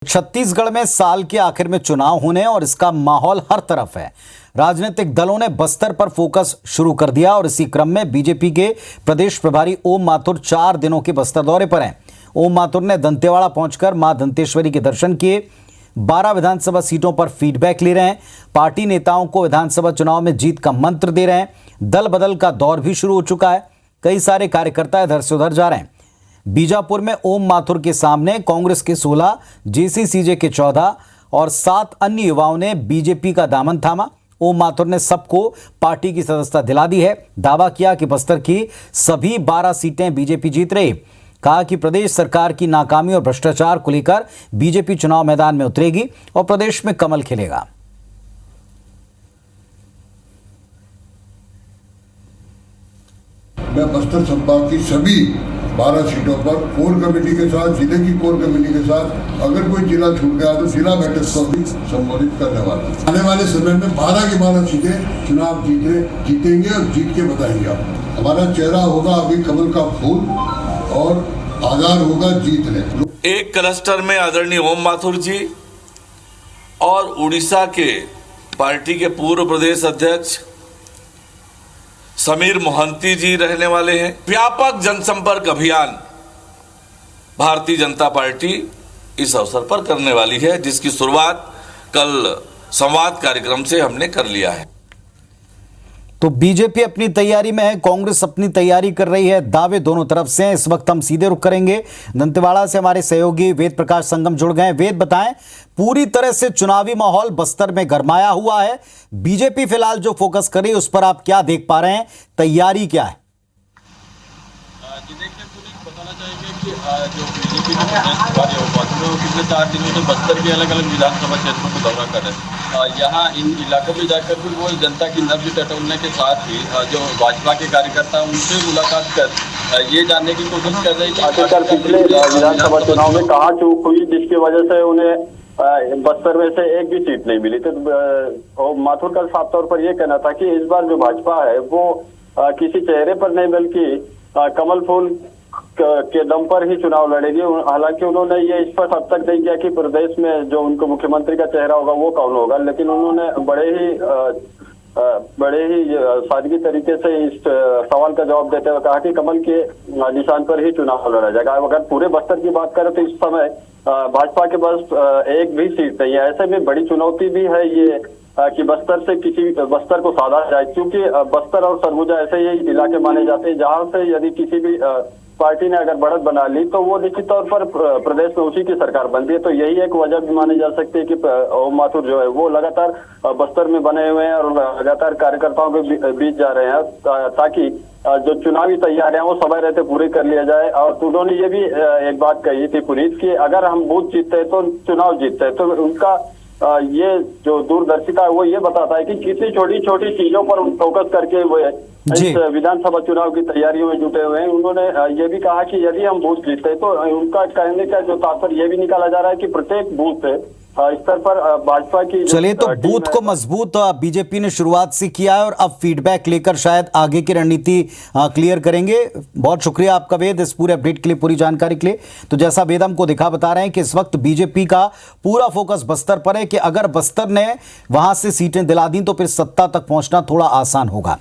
छत्तीसगढ़ में साल के आखिर में चुनाव होने और इसका माहौल हर तरफ है। राजनीतिक दलों ने बस्तर पर फोकस शुरू कर दिया और इसी क्रम में बीजेपी के प्रदेश प्रभारी ओम माथुर 4 दिनों के बस्तर दौरे पर हैं। ओम माथुर ने दंतेवाड़ा पहुंचकर मां दंतेश्वरी के दर्शन किए। 12 विधानसभा सीटों पर फीडबैक ले रहे हैं। पार्टी नेताओं को विधानसभा चुनाव में जीत का मंत्र दे रहे हैं। दल बदल का दौर भी शुरू हो चुका है। कई सारे कार्यकर्ता इधर से उधर जा रहे हैं। बीजापुर में ओम माथुर के सामने कांग्रेस के 16, जेसीसीजे के 14 और 7 अन्य युवाओं ने बीजेपी का दामन थामा। ओम माथुर ने सबको पार्टी की सदस्यता दिला दी है। दावा किया कि बस्तर की सभी 12 सीटें बीजेपी जीत रही। कहा कि प्रदेश सरकार की नाकामी और भ्रष्टाचार को लेकर बीजेपी चुनाव मैदान में उतरेगी और प्रदेश में कमल खिलेगा। मैं बस्तर संभाग की सभी 12 सीटों पर कोर कमेटी के साथ, जिले की कोर कमेटी के साथ, अगर कोई जिला छूट गया तो जिला बैठक को भी संबोधित करने वाला हूं। आने वाले समय में 12 की 12 सीटें चुनाव जीतेंगे और जीत के बताएंगे आपको। हमारा चेहरा होगा अभी कमल का फूल और आधार होगा जीतने। एक क्लस्टर में आदरणीय ओम माथुर जी और उड़ीसा के पार्टी के पूर्व प्रदेश अध्यक्ष समीर मोहंती जी रहने वाले हैं। व्यापक जनसंपर्क अभियान भारतीय जनता पार्टी इस अवसर पर करने वाली है, जिसकी शुरुआत कल संवाद कार्यक्रम से हमने कर लिया है। तो बीजेपी अपनी तैयारी में है, कांग्रेस अपनी तैयारी कर रही है। दावे दोनों तरफ से हैं। इस वक्त हम सीधे रुख करेंगे। दंतेवाड़ा से हमारे सहयोगी वेद प्रकाश संगम जुड़ गए हैं। वेद, बताएं, पूरी तरह से चुनावी माहौल बस्तर में गरमाया हुआ है। बीजेपी फिलहाल जो फोकस कर रही है उस पर आप क्या देख पा रहे हैं? तैयारी क्या है? बताना चाहेंगे कि जो बीजेपी के प्रदेश प्रभारी वो पिछले 4 दिनों से बस्तर के अलग अलग विधानसभा क्षेत्रों को दौरा कर रहे हैं। यहाँ इन इलाकों में जाकर भी वो जनता की नब्ज टटोलने के साथ ही जो भाजपा के कार्यकर्ता उनसे मुलाकात कर ये जानने की कोशिश कर रहे हैं कि आखिरकार पिछले विधानसभा चुनाव में कहाँ चूक हुई जिसकी वजह से उन्हें बस्तर में से एक भी सीट नहीं मिली। तो माथुर का साफ तौर पर यह कहना था कि इस बार जो भाजपा है वो किसी चेहरे पर नहीं बल्कि कमल फूल के दम पर ही चुनाव लड़ेगी। हालांकि उन्होंने ये स्पष्ट अब तक नहीं किया कि प्रदेश में जो उनको मुख्यमंत्री का चेहरा होगा वो कौन होगा, लेकिन उन्होंने बड़े ही सादगी तरीके से इस सवाल का जवाब देते हुए कहा कि कमल के निशान पर ही चुनाव लड़ा जाएगा। अगर पूरे बस्तर की बात करें तो इस समय भाजपा के पास एक भी सीट नहीं है। ऐसे में बड़ी चुनौती भी है ये कि बस्तर को साधा जाए, क्योंकि बस्तर और सरगुजा ऐसे ही इलाके माने जाते हैं जहां से यदि किसी भी पार्टी ने अगर बढ़त बना ली तो वो निश्चित तौर पर प्रदेश में उसी की सरकार बनती है। तो यही एक वजह भी मानी जा सकती है कि ओम माथुर जो है वो लगातार बस्तर में बने हुए हैं और लगातार कार्यकर्ताओं के बीच जा रहे हैं ताकि जो चुनावी तैयारियां वो समय रहते पूरी कर लिया जाए। और उन्होंने ये भी एक बात कही थी पुनीत कि अगर हम बूथ जीतते हैं तो चुनाव जीतते हैं। तो उनका ये जो दूरदर्शिता है वो ये बताता है कि कितनी छोटी छोटी चीजों पर फोकस करके वो इस विधानसभा चुनाव की तैयारियों में जुटे हुए हैं। उन्होंने ये भी कहा कि यदि हम बूथ जीतते तो उनका कहने का जो तात्पर्य ये भी निकाला जा रहा है कि प्रत्येक बूथ स्तर पर भाजपा की चलिए, तो बूथ को मजबूत बीजेपी ने शुरुआत से किया है और अब फीडबैक लेकर शायद आगे की रणनीति क्लियर करेंगे। बहुत शुक्रिया आपका वेद, इस पूरे अपडेट के लिए, पूरी जानकारी के लिए। तो जैसा वेद हमको बता रहे हैं कि इस वक्त बीजेपी का पूरा फोकस बस्तर पर है कि अगर बस्तर ने वहां से सीटें दिला दी तो फिर सत्ता तक पहुंचना थोड़ा आसान होगा।